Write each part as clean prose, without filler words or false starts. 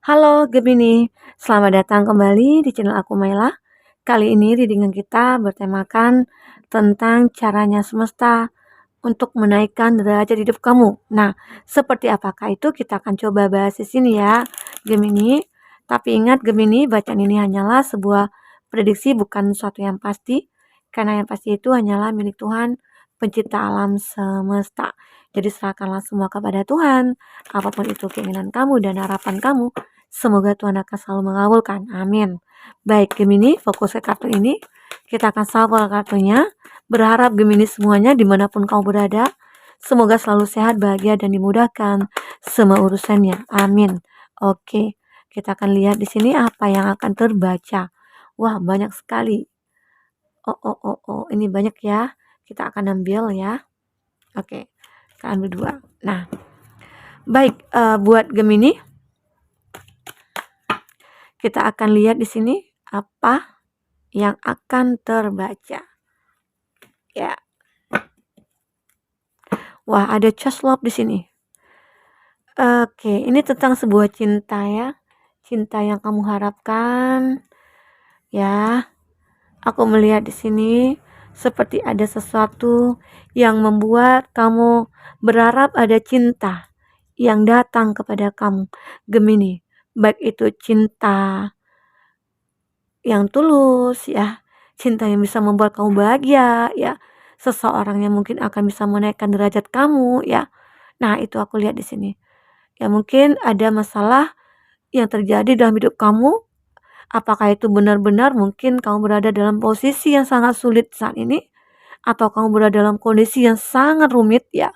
Halo Gemini, selamat datang kembali di channel aku Maila. Kali ini readingan kita bertemakan tentang caranya semesta untuk menaikkan derajat hidup kamu. Nah, seperti apakah itu kita akan coba bahas di sini ya, Gemini. Tapi ingat Gemini, bacaan ini hanyalah sebuah prediksi bukan sesuatu yang pasti, karena yang pasti itu hanyalah milik Tuhan, pencipta alam semesta. Jadi serahkanlah semua kepada Tuhan, apapun itu keinginan kamu dan harapan kamu. Semoga Tuhan akan selalu mengabulkan. Amin. Baik, Gemini, fokus ke kartu ini. Kita akan shuffle kartunya. Berharap Gemini semuanya dimanapun kau berada, semoga selalu sehat, bahagia, dan dimudahkan semua urusannya. Amin. Oke, kita akan lihat di sini apa yang akan terbaca. Wah, banyak sekali. Oh, ini banyak ya. Kita akan ambil ya. Oke, kita ambil dua. Nah, baik, buat Gemini, kita akan lihat di sini apa yang akan terbaca. Ya. Wah, ada just love di sini. Oke, ini tentang sebuah cinta ya. Cinta yang kamu harapkan. Ya. Aku melihat di sini seperti ada sesuatu yang membuat kamu berharap ada cinta yang datang kepada kamu, Gemini. Baik itu cinta yang tulus ya, cinta yang bisa membuat kamu bahagia ya, seseorang yang mungkin akan bisa menaikkan derajat kamu ya. Nah, itu aku lihat di sini. Ya mungkin ada masalah yang terjadi dalam hidup kamu. Apakah itu benar-benar mungkin kamu berada dalam posisi yang sangat sulit saat ini, atau kamu berada dalam kondisi yang sangat rumit ya.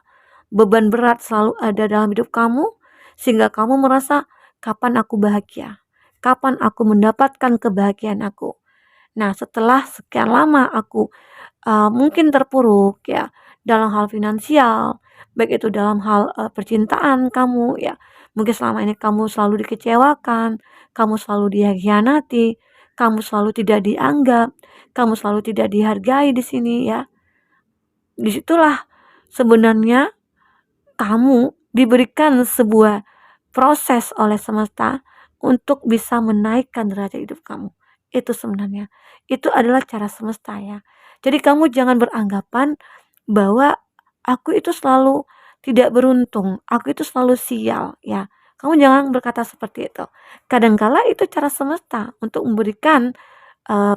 Beban berat selalu ada dalam hidup kamu sehingga kamu merasa kapan aku bahagia? Kapan aku mendapatkan kebahagiaan aku? Nah, setelah sekian lama aku mungkin terpuruk ya dalam hal finansial, baik itu dalam hal percintaan kamu ya. Mungkin selama ini kamu selalu dikecewakan, kamu selalu dikhianati, kamu selalu tidak dianggap, kamu selalu tidak dihargai di sini ya. Disitulah sebenarnya kamu diberikan sebuah proses oleh semesta untuk bisa menaikkan derajat hidup kamu. Itu sebenarnya. Itu adalah cara semesta ya. Jadi kamu jangan beranggapan bahwa aku itu selalu tidak beruntung, aku itu selalu sial ya. Kamu jangan berkata seperti itu. Kadangkala itu cara semesta untuk memberikan uh,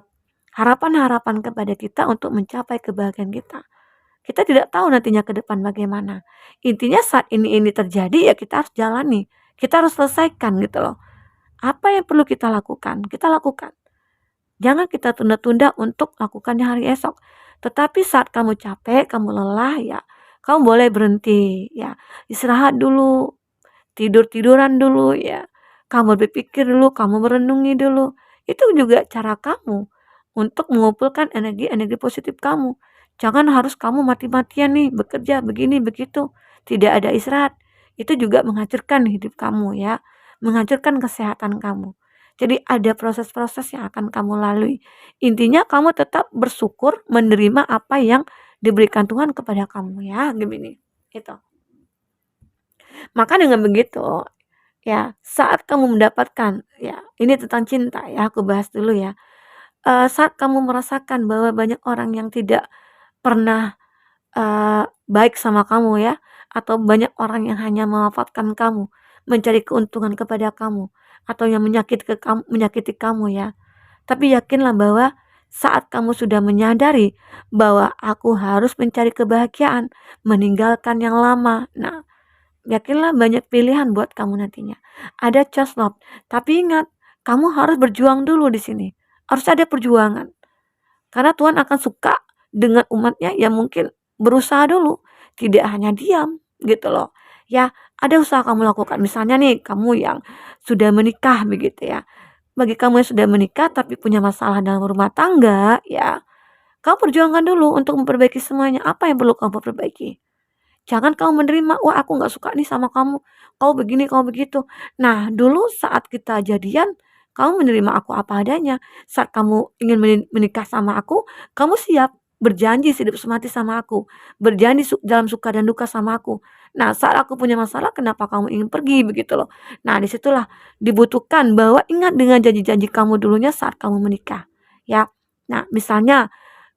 harapan-harapan kepada kita untuk mencapai kebahagiaan kita. Kita tidak tahu nantinya ke depan bagaimana. Intinya saat ini terjadi ya kita harus jalani. Kita harus selesaikan gitu loh. Apa yang perlu kita lakukan, kita lakukan. Jangan kita tunda-tunda untuk lakukannya hari esok. Tetapi saat kamu capek, kamu lelah ya, kamu boleh berhenti ya. Istirahat dulu, tidur-tiduran dulu ya. Kamu berpikir dulu, kamu merenungi dulu. Itu juga cara kamu untuk mengumpulkan energi-energi positif kamu. Jangan harus kamu mati-matian nih bekerja begini begitu. Tidak ada istirahat. Itu juga menghancurkan hidup kamu ya. Menghancurkan kesehatan kamu. Jadi ada proses-proses yang akan kamu lalui. Intinya kamu tetap bersyukur menerima apa yang diberikan Tuhan kepada kamu ya, Gemini. Itu. Maka dengan begitu, ya, saat kamu mendapatkan, ya, ini tentang cinta ya, aku bahas dulu ya. Saat kamu merasakan bahwa banyak orang yang tidak pernah baik sama kamu ya, atau banyak orang yang hanya memanfaatkan kamu, mencari keuntungan kepada kamu, atau yang menyakiti kamu ya. Tapi yakinlah bahwa saat kamu sudah menyadari bahwa aku harus mencari kebahagiaan, meninggalkan yang lama. Nah, yakinlah banyak pilihan buat kamu nantinya. Ada just love, tapi ingat, kamu harus berjuang dulu di sini. Harus ada perjuangan. Karena Tuhan akan suka dengan umatnya yang mungkin berusaha dulu, tidak hanya diam gitu loh. Ya, ada usaha kamu lakukan. Misalnya nih, kamu yang sudah menikah begitu ya. Bagi kamu yang sudah menikah tapi punya masalah dalam rumah tangga, ya, kamu perjuangkan dulu untuk memperbaiki semuanya. Apa yang perlu kamu perbaiki? Jangan kamu menerima, wah aku nggak suka nih sama kamu begini, kamu begitu. Nah, dulu saat kita jadian, kamu menerima aku apa adanya. Saat kamu ingin menikah sama aku, kamu siap. berjanji hidup semati sama aku, berjanji dalam suka dan duka sama aku. Nah, saat aku punya masalah, kenapa kamu ingin pergi begitu loh. Nah, disitulah dibutuhkan bahwa ingat dengan janji-janji kamu dulunya saat kamu menikah, ya. Nah, misalnya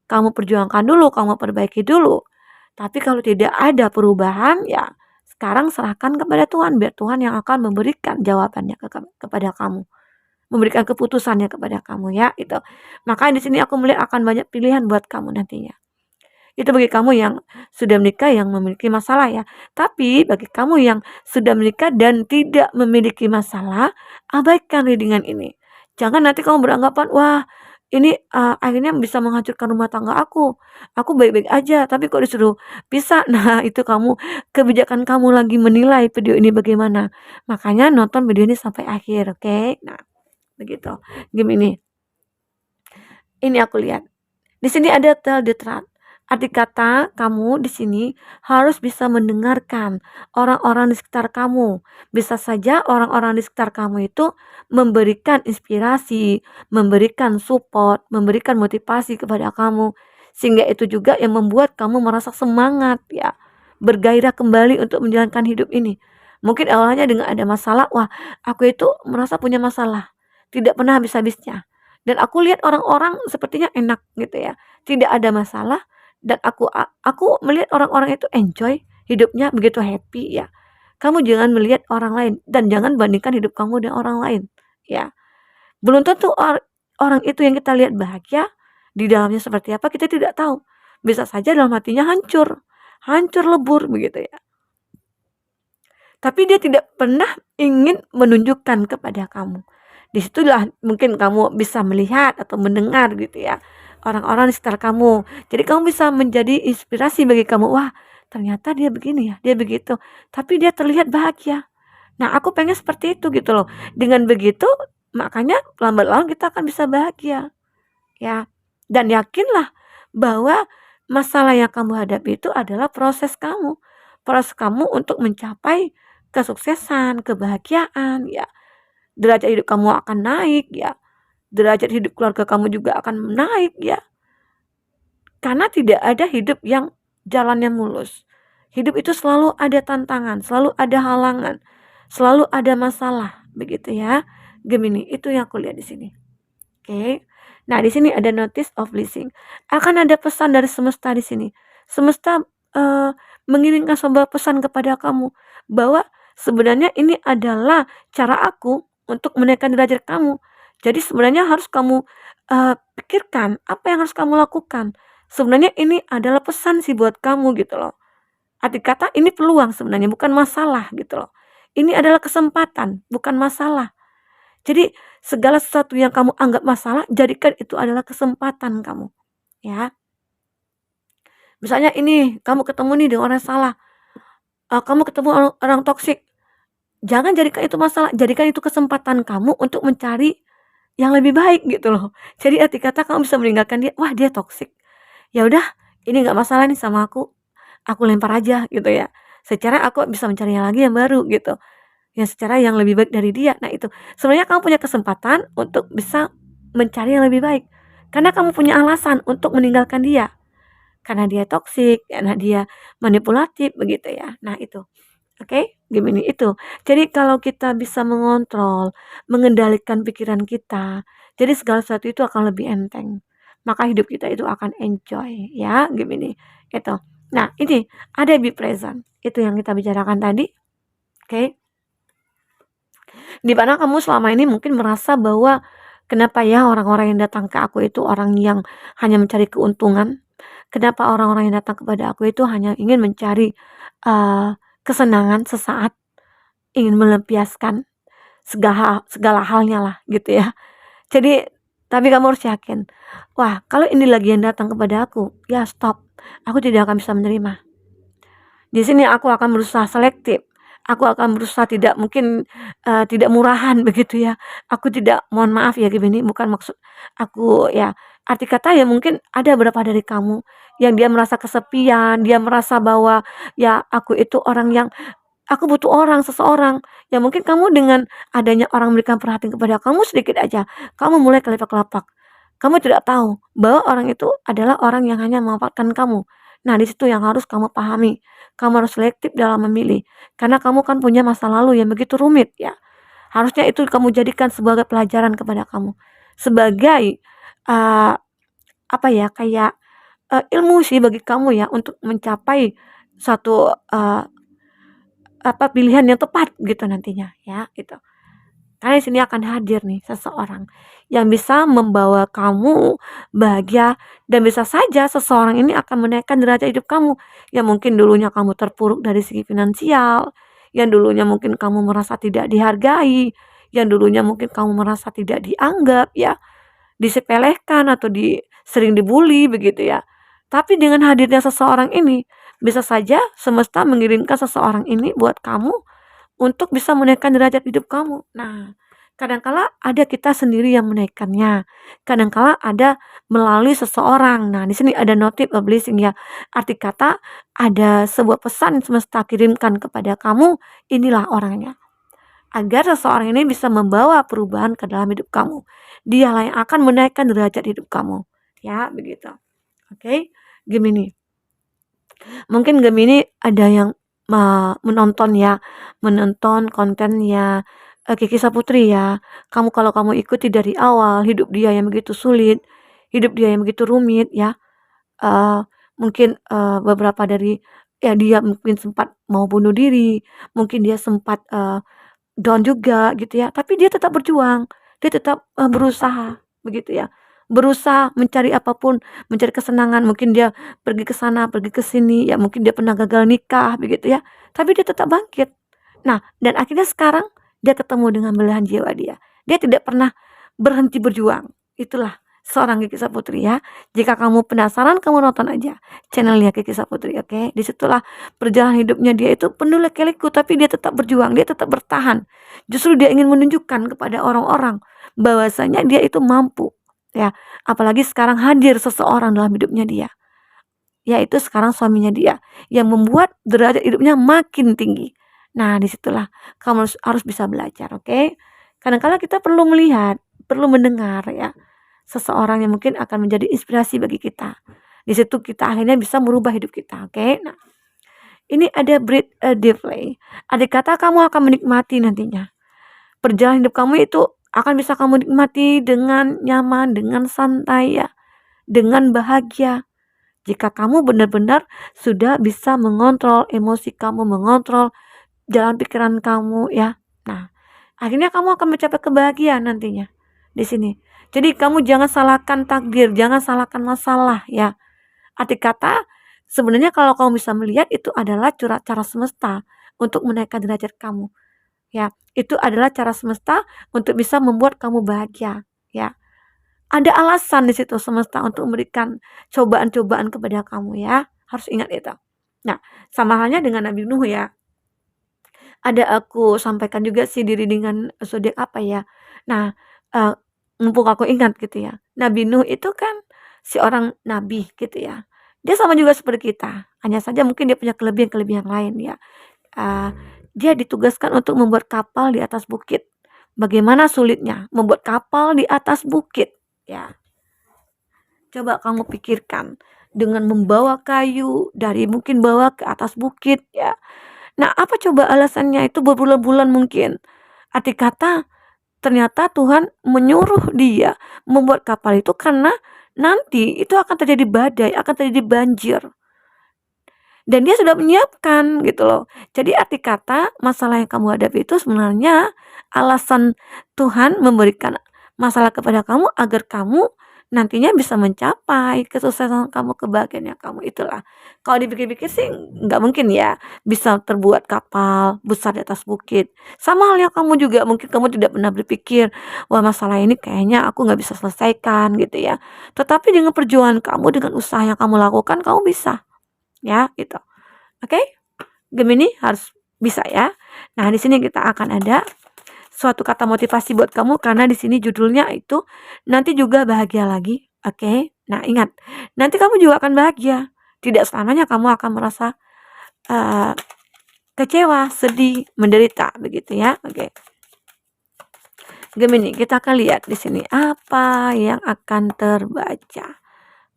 kamu perjuangkan dulu, kamu perbaiki dulu. Tapi kalau tidak ada perubahan, ya sekarang serahkan kepada Tuhan, biar Tuhan yang akan memberikan jawabannya kepada kamu, memberikan keputusannya kepada kamu, ya itu. Makanya di sini aku melihat akan banyak pilihan buat kamu nantinya. Itu bagi kamu yang sudah menikah yang memiliki masalah ya. Tapi bagi kamu yang sudah menikah dan tidak memiliki masalah, abaikan readingan ini. Jangan nanti kamu beranggapan, wah ini akhirnya bisa menghancurkan rumah tangga aku. Aku baik-baik aja, tapi kok disuruh pisah. Nah, itu kebijakan kamu lagi menilai video ini bagaimana. Makanya nonton video ini sampai akhir, oke? Nah, begitu. Gini, ini aku lihat. Di sini ada tell the truth. Arti kata kamu di sini harus bisa mendengarkan orang-orang di sekitar kamu. Bisa saja orang-orang di sekitar kamu itu memberikan inspirasi, memberikan support, memberikan motivasi kepada kamu. Sehingga itu juga yang membuat kamu merasa semangat ya, bergairah kembali untuk menjalankan hidup ini. Mungkin awalnya dengan ada masalah, wah aku itu merasa punya masalah, tidak pernah habis-habisnya. Dan aku lihat orang-orang sepertinya enak gitu ya, tidak ada masalah, dan aku melihat orang-orang itu enjoy hidupnya begitu happy ya. Kamu jangan melihat orang lain dan jangan bandingkan hidup kamu dengan orang lain ya. Belum tentu orang itu yang kita lihat bahagia, di dalamnya seperti apa kita tidak tahu. Bisa saja dalam hatinya hancur, hancur lebur begitu ya. Tapi dia tidak pernah ingin menunjukkan kepada kamu. Disitulah mungkin kamu bisa melihat atau mendengar gitu ya, orang-orang di sekitar kamu. Jadi kamu bisa menjadi inspirasi bagi kamu. Wah, ternyata dia begini ya, dia begitu. Tapi dia terlihat bahagia. Nah, aku pengen seperti itu gitu loh. Dengan begitu, makanya lambat laun kita akan bisa bahagia. Ya. Dan yakinlah bahwa masalah yang kamu hadapi itu adalah proses kamu. Proses kamu untuk mencapai kesuksesan, kebahagiaan, ya. Derajat hidup kamu akan naik, ya. Derajat hidup keluarga kamu juga akan naik, ya. Karena tidak ada hidup yang jalannya mulus. Hidup itu selalu ada tantangan, selalu ada halangan, selalu ada masalah, begitu ya. Gemini, itu yang aku lihat di sini. Oke. Nah, di sini ada notice of blessing. Akan ada pesan dari semesta di sini. Semesta mengirimkan sebuah pesan kepada kamu bahwa sebenarnya ini adalah cara aku untuk menaikkan derajat kamu. Jadi sebenarnya harus kamu pikirkan apa yang harus kamu lakukan. Sebenarnya ini adalah pesan sih buat kamu gitu loh. Arti kata ini peluang sebenarnya, bukan masalah gitu loh. Ini adalah kesempatan, bukan masalah. Jadi segala sesuatu yang kamu anggap masalah, jadikan itu adalah kesempatan kamu, ya. Misalnya ini, kamu ketemu nih dengan orang salah, kamu ketemu orang toksik, jangan jadikan itu masalah, jadikan itu kesempatan kamu untuk mencari yang lebih baik gitu loh. Jadi arti kata kamu bisa meninggalkan dia, wah dia toksik, ya udah ini nggak masalah nih sama aku lempar aja gitu ya. Secara aku bisa mencari yang lagi yang baru gitu. Ya secara yang lebih baik dari dia. Nah itu, sebenarnya kamu punya kesempatan untuk bisa mencari yang lebih baik. Karena kamu punya alasan untuk meninggalkan dia. Karena dia toksik, karena dia manipulatif, begitu ya. Nah itu, oke, Gemini itu. Jadi kalau kita bisa mengontrol, mengendalikan pikiran kita, jadi segala sesuatu itu akan lebih enteng. Maka hidup kita itu akan enjoy, ya Gemini. Itu. Nah ini, ada be present. Itu yang kita bicarakan tadi. Oke. Di mana kamu selama ini mungkin merasa bahwa kenapa ya orang-orang yang datang ke aku itu orang yang hanya mencari keuntungan? Kenapa orang-orang yang datang kepada aku itu hanya ingin mencari kesenangan sesaat, ingin melampiaskan segala halnya lah gitu ya. Jadi tapi kamu harus yakin, wah kalau ini lagi yang datang kepada aku, ya stop, aku tidak akan bisa menerima. Di sini aku akan berusaha selektif. Aku akan berusaha tidak mungkin tidak murahan begitu ya. Aku tidak, mohon maaf ya Gemini, bukan maksud aku ya. Arti kata ya mungkin ada beberapa dari kamu yang dia merasa kesepian, dia merasa bahwa ya aku itu orang yang aku butuh orang, seseorang. Ya mungkin kamu dengan adanya orang memberikan perhatian kepada kamu sedikit aja, kamu mulai kelepak-kelepak. Kamu tidak tahu bahwa orang itu adalah orang yang hanya memanfaatkan kamu. Nah, di situ yang harus kamu pahami. Kamu harus selektif dalam memilih. Karena kamu kan punya masa lalu yang begitu rumit ya. Harusnya itu kamu jadikan sebagai pelajaran kepada kamu. Sebagai uh, apa ya, kayak ilmu sih bagi kamu ya untuk mencapai satu pilihan yang tepat gitu nantinya ya gitu. Karena di sini akan hadir nih seseorang yang bisa membawa kamu bahagia dan bisa saja seseorang ini akan menaikkan derajat hidup kamu. Yang mungkin dulunya kamu terpuruk dari segi finansial, yang dulunya mungkin kamu merasa tidak dihargai, yang dulunya mungkin kamu merasa tidak dianggap ya, disepelekan atau sering dibully begitu ya. Tapi dengan hadirnya seseorang ini, bisa saja semesta mengirimkan seseorang ini buat kamu untuk bisa menaikkan derajat hidup kamu. Nah, kadangkala ada kita sendiri yang menaikkannya. Kadangkala ada melalui seseorang. Nah, di sini ada notif a blessing ya. Arti kata ada sebuah pesan semesta kirimkan kepada kamu, inilah orangnya. Agar seseorang ini bisa membawa perubahan ke dalam hidup kamu. Dialah yang akan menaikkan derajat hidup kamu. Ya, begitu. Oke, Gemini. Mungkin Gemini ada yang menonton ya, menonton kontennya Kiki Saputri ya. Kalau kamu ikuti dari awal, hidup dia yang begitu sulit, hidup dia yang begitu rumit ya. Mungkin beberapa dari ya dia mungkin sempat mau bunuh diri, mungkin dia sempat down juga gitu ya, tapi dia tetap berjuang, dia tetap berusaha begitu ya. Berusaha mencari apapun, mencari kesenangan, mungkin dia pergi ke sana, pergi ke sini, ya mungkin dia pernah gagal nikah begitu ya, tapi dia tetap bangkit. Nah, dan akhirnya sekarang dia ketemu dengan belahan jiwa dia. Dia tidak pernah berhenti berjuang. Itulah seorang Kiki Saputri ya. Jika kamu penasaran, kamu nonton aja channelnya Kiki Saputri, oke? Disitulah perjalanan hidupnya dia itu penuh lika-liku, tapi dia tetap berjuang, dia tetap bertahan. Justru dia ingin menunjukkan kepada orang-orang bahwasanya dia itu mampu. Ya, apalagi sekarang hadir seseorang dalam hidupnya dia, yaitu sekarang suaminya dia, yang membuat derajat hidupnya makin tinggi. Nah, disitulah kamu harus bisa belajar, oke? Kadang-kala kita perlu melihat, perlu mendengar ya, seseorang yang mungkin akan menjadi inspirasi bagi kita. Di situ kita akhirnya bisa merubah hidup kita, oke? Nah, ini ada breathe deeply. Ada kata kamu akan menikmati nantinya. Perjalanan hidup kamu itu akan bisa kamu nikmati dengan nyaman, dengan santai ya, dengan bahagia. Jika kamu benar-benar sudah bisa mengontrol emosi kamu, mengontrol jalan pikiran kamu ya. Nah, akhirnya kamu akan mencapai kebahagiaan nantinya di sini. Jadi kamu jangan salahkan takdir, jangan salahkan masalah ya. Arti kata sebenarnya kalau kamu bisa melihat itu adalah cara semesta untuk menaikkan derajat kamu. Ya, itu adalah cara semesta untuk bisa membuat kamu bahagia, ya. Ada alasan di situ semesta untuk memberikan cobaan-cobaan kepada kamu ya. Harus ingat itu. Nah, sama halnya dengan Nabi Nuh ya. Ada aku sampaikan juga sih diri dengan zodiak apa ya. Nah, mumpung aku ingat gitu ya. Nabi Nuh itu kan si orang nabi gitu ya. Dia sama juga seperti kita. Hanya saja mungkin dia punya kelebihan-kelebihan lain ya. Uh, Dia ditugaskan untuk membuat kapal di atas bukit. Bagaimana sulitnya membuat kapal di atas bukit, ya. Coba kamu pikirkan dengan membawa kayu dari mungkin bawa ke atas bukit, ya. Nah, apa coba alasannya itu berbulan-bulan mungkin. Arti kata ternyata Tuhan menyuruh dia membuat kapal itu karena nanti itu akan terjadi badai, akan terjadi banjir. Dan dia sudah menyiapkan gitu loh. Jadi arti kata masalah yang kamu hadapi itu sebenarnya alasan Tuhan memberikan masalah kepada kamu agar kamu nantinya bisa mencapai kesuksesan kamu, kebahagiaan kamu. Itulah. Kalau dipikir-pikir sih nggak mungkin ya bisa terbuat kapal besar di atas bukit. Sama halnya kamu juga mungkin kamu tidak pernah berpikir, wah masalah ini kayaknya aku nggak bisa selesaikan gitu ya. Tetapi dengan perjuangan kamu, dengan usaha yang kamu lakukan, kamu bisa. Ya, gitu. Oke? Gemini harus bisa ya. Nah, di sini kita akan ada suatu kata motivasi buat kamu karena di sini judulnya itu nanti juga bahagia lagi. Oke? Nah, ingat, nanti kamu juga akan bahagia. Tidak selamanya kamu akan merasa kecewa, sedih, menderita begitu ya. Oke. Gemini, kita akan lihat di sini apa yang akan terbaca.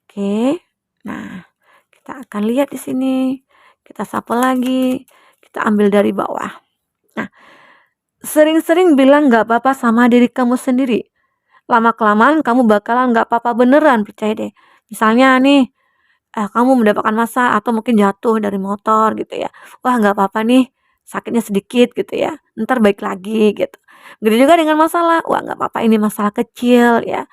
Oke. Nah, kita akan lihat di sini. Kita sapa lagi. Kita ambil dari bawah. Nah, sering-sering bilang nggak apa-apa sama diri kamu sendiri. Lama-kelamaan kamu bakalan nggak apa-apa beneran, percaya deh. Misalnya nih, kamu mendapatkan masalah atau mungkin jatuh dari motor gitu ya. Wah, nggak apa-apa nih, sakitnya sedikit gitu ya. Ntar baik lagi gitu. Gitu juga dengan masalah. Wah, nggak apa-apa, ini masalah kecil ya.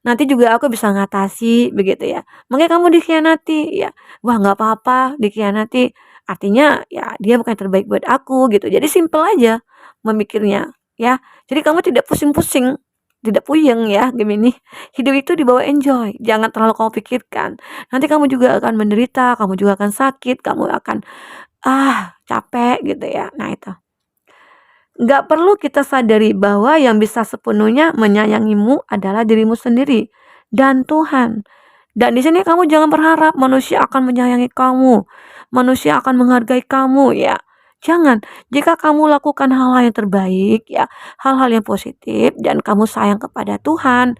Nanti juga aku bisa ngatasi begitu ya. Makanya kamu dikhianati ya. Wah, nggak apa-apa dikhianati. Artinya ya dia bukan yang terbaik buat aku gitu. Jadi simple aja memikirnya ya. Jadi kamu tidak pusing-pusing, tidak puyeng ya Gemini. Hidup itu dibawa enjoy. Jangan terlalu kamu pikirkan. Nanti kamu juga akan menderita, kamu juga akan sakit, kamu akan capek gitu ya. Nah itu. Nggak perlu kita sadari bahwa yang bisa sepenuhnya menyayangimu adalah dirimu sendiri dan Tuhan. Dan di sini kamu jangan berharap manusia akan menyayangi kamu, manusia akan menghargai kamu ya. Jangan. Jika kamu lakukan hal-hal yang terbaik ya, hal-hal yang positif dan kamu sayang kepada Tuhan,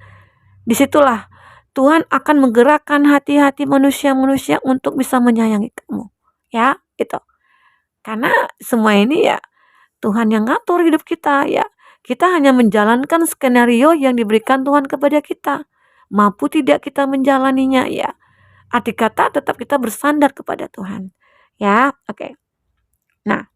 disitulah Tuhan akan menggerakkan hati-hati manusia-manusia untuk bisa menyayangi kamu. Ya, itu. Karena semua ini ya Tuhan yang ngatur hidup kita ya. Kita hanya menjalankan skenario yang diberikan Tuhan kepada kita. Mampu tidak kita menjalaninya ya. Arti kata tetap kita bersandar kepada Tuhan. Ya, oke. Nah,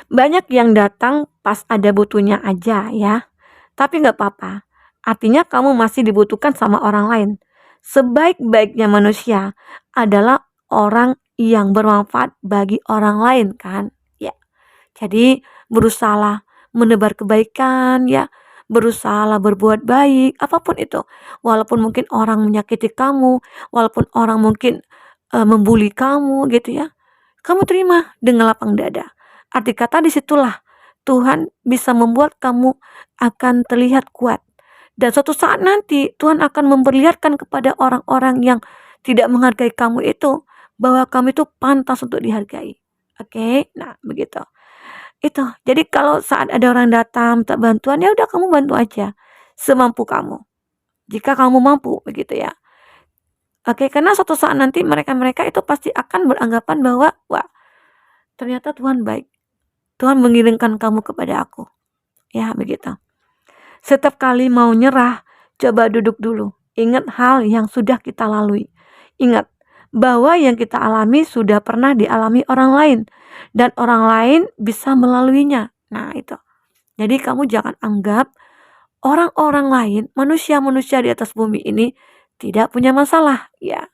banyak yang datang pas ada butuhnya aja ya. Tapi nggak apa-apa. Artinya kamu masih dibutuhkan sama orang lain. Sebaik-baiknya manusia adalah orang yang bermanfaat bagi orang lain kan. Ya. Jadi berusahalah menebar kebaikan ya, berusahalah berbuat baik, apapun itu. Walaupun mungkin orang menyakiti kamu, walaupun orang mungkin membuli kamu gitu ya. Kamu terima dengan lapang dada. Arti kata disitulah Tuhan bisa membuat kamu akan terlihat kuat. Dan suatu saat nanti Tuhan akan memperlihatkan kepada orang-orang yang tidak menghargai kamu itu bahwa kamu itu pantas untuk dihargai. Oke, nah begitu. Itu. Jadi kalau saat ada orang datang minta bantuan, ya udah kamu bantu aja semampu kamu. Jika kamu mampu begitu ya. Oke, karena suatu saat nanti mereka-mereka itu pasti akan beranggapan bahwa wah, ternyata Tuhan baik. Tuhan mengirimkan kamu kepada aku. Ya, begitu. Setiap kali mau nyerah, coba duduk dulu. Ingat hal yang sudah kita lalui. Ingat bahwa yang kita alami sudah pernah dialami orang lain. Dan orang lain bisa melaluinya. Nah, itu. Jadi kamu jangan anggap orang-orang lain, manusia-manusia di atas bumi ini tidak punya masalah. Ya,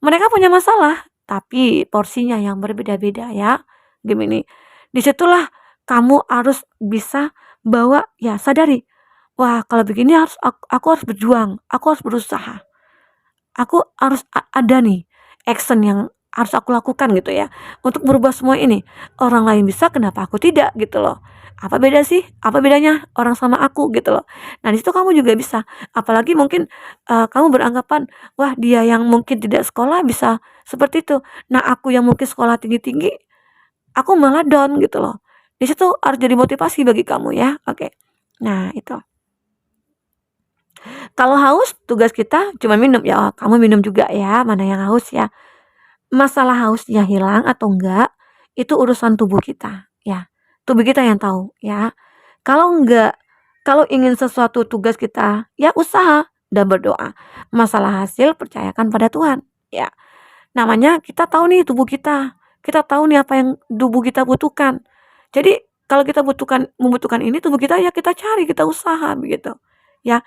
mereka punya masalah, tapi porsinya yang berbeda-beda ya. Gemini. Disitulah kamu harus bisa bawa ya sadari. Wah, kalau begini aku harus berjuang, aku harus berusaha. Aku harus ada nih action yang harus aku lakukan gitu ya untuk merubah semua ini. Orang lain bisa, kenapa aku tidak gitu loh. Apa beda sih? Apa bedanya orang sama aku gitu loh. Nah, di situ kamu juga bisa. Apalagi mungkin kamu beranggapan, wah dia yang mungkin tidak sekolah bisa seperti itu. Nah, aku yang mungkin sekolah tinggi-tinggi, aku malah down gitu loh. Di situ harus jadi motivasi bagi kamu ya. Oke. Nah, itu. Kalau haus, tugas kita cuma minum. Ya, kamu minum juga ya, mana yang haus ya. Masalah hausnya hilang atau enggak, itu urusan tubuh kita, ya. Tubuh kita yang tahu, ya. Kalau enggak, kalau ingin sesuatu tugas kita, ya usaha dan berdoa. Masalah hasil percayakan pada Tuhan, ya. Namanya kita tahu nih tubuh kita tahu nih apa yang tubuh kita butuhkan. Jadi kalau kita membutuhkan ini tubuh kita ya kita cari, kita usaha begitu, ya.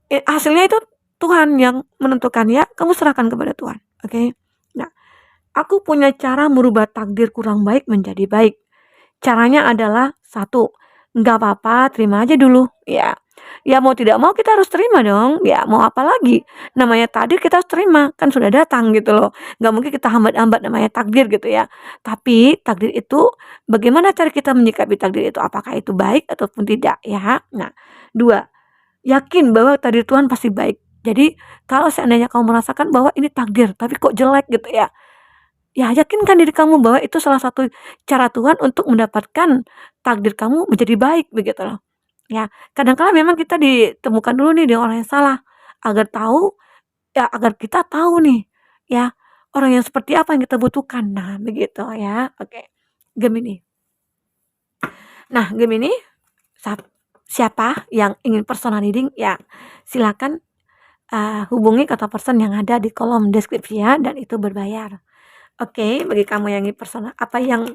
Hasilnya itu Tuhan yang menentukan ya, kamu serahkan kepada Tuhan, oke? Nah, aku punya cara merubah takdir kurang baik menjadi baik. Caranya adalah satu, nggak apa-apa, terima aja dulu, ya. Ya mau tidak mau kita harus terima dong, ya mau apa lagi? Namanya takdir kita harus terima, kan sudah datang gitu loh. Nggak mungkin kita hambat-hambat namanya takdir gitu ya. Tapi takdir itu, bagaimana cara kita menyikapi takdir itu? Apakah itu baik ataupun tidak ya? Nah, dua, yakin bahwa takdir Tuhan pasti baik. Jadi kalau seandainya kamu merasakan bahwa ini takdir, tapi kok jelek gitu ya. Ya yakinkan diri kamu bahwa itu salah satu cara Tuhan untuk mendapatkan takdir kamu menjadi baik begitu loh. Ya, kadang-kala memang kita ditemukan dulu nih dengan orang yang salah, agar tahu ya agar kita tahu nih, ya, orang yang seperti apa yang kita butuhkan. Nah, begitu ya. Oke. Gemini. Nah, Gemini, sap siapa yang ingin personal reading, ya silakan, hubungi kontak person yang ada di kolom deskripsi ya, dan itu berbayar. Oke, bagi kamu yang ingin personal apa yang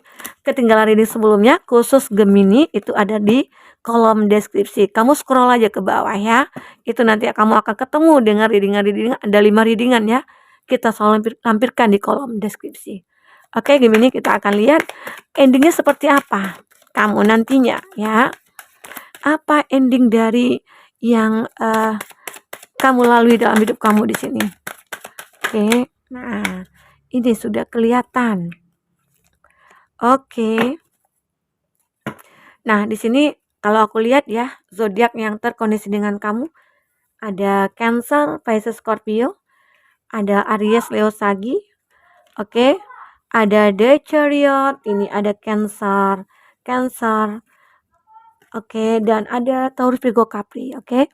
ketinggalan reading sebelumnya, khusus Gemini itu ada di kolom deskripsi. Kamu scroll aja ke bawah ya. Itu nanti kamu akan ketemu dengan readingan-readingan, ada 5 readingan ya. Kita selalu lampirkan di kolom deskripsi. Oke, Gemini, kita akan lihat endingnya seperti apa kamu nantinya ya. Apa ending dari yang kamu lalui dalam hidup kamu di sini? Oke, nah ini sudah kelihatan. Oke. Nah, di sini kalau aku lihat ya, zodiak yang terkoneksi dengan kamu ada Cancer, Pisces, Scorpio, ada Aries, Leo, Sagi. Oke. Ada The Chariot, ini ada Cancer, Cancer. Oke, dan ada Taurus, Virgo, Capri. Oke.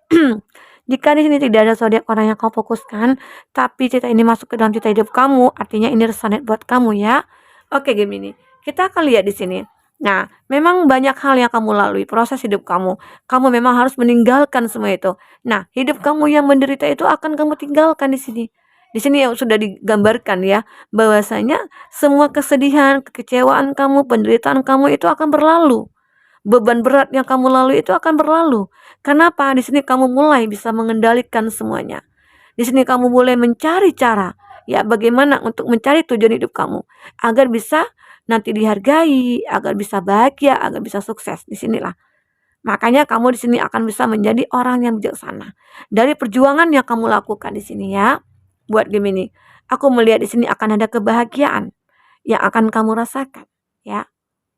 Jika di sini tidak ada zodiak orang yang kamu fokuskan, tapi cerita ini masuk ke dalam cerita hidup kamu, artinya ini resonate buat kamu ya. Oke, Gemini. Kita akan lihat di sini. Nah, memang banyak hal yang kamu lalui, proses hidup kamu. Kamu memang harus meninggalkan semua itu. Nah, hidup kamu yang menderita itu akan kamu tinggalkan di sini. Di sini yang sudah digambarkan ya, bahwasanya semua kesedihan, kekecewaan kamu, penderitaan kamu itu akan berlalu. Beban berat yang kamu lalui itu akan berlalu. Kenapa? Di sini kamu mulai bisa mengendalikan semuanya. Di sini kamu mulai mencari cara, ya bagaimana untuk mencari tujuan hidup kamu agar bisa nanti dihargai, agar bisa bahagia, agar bisa sukses. Di sinilah. Makanya kamu di sini akan bisa menjadi orang yang bijaksana. Dari perjuangan yang kamu lakukan di sini ya, buat Gemini. Aku melihat di sini akan ada kebahagiaan yang akan kamu rasakan, ya.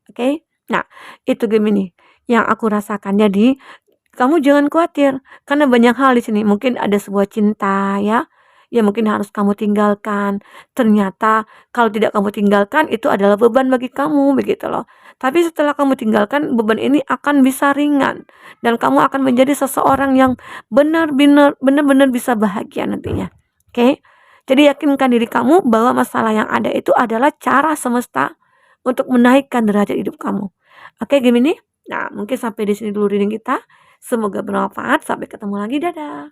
Oke. Nah, itu Gemini yang aku rasakan. Jadi, kamu jangan khawatir karena banyak hal di sini. Mungkin ada sebuah cinta ya, yang mungkin harus kamu tinggalkan. Ternyata kalau tidak kamu tinggalkan itu adalah beban bagi kamu begitu loh. Tapi setelah kamu tinggalkan, beban ini akan bisa ringan dan kamu akan menjadi seseorang yang benar-benar bisa bahagia nantinya. Oke? Jadi yakinkan diri kamu bahwa masalah yang ada itu adalah cara semesta untuk menaikkan derajat hidup kamu. Oke, Gemini? Nah, mungkin sampai di sini dulu reading kita. Semoga bermanfaat. Sampai ketemu lagi. Dadah.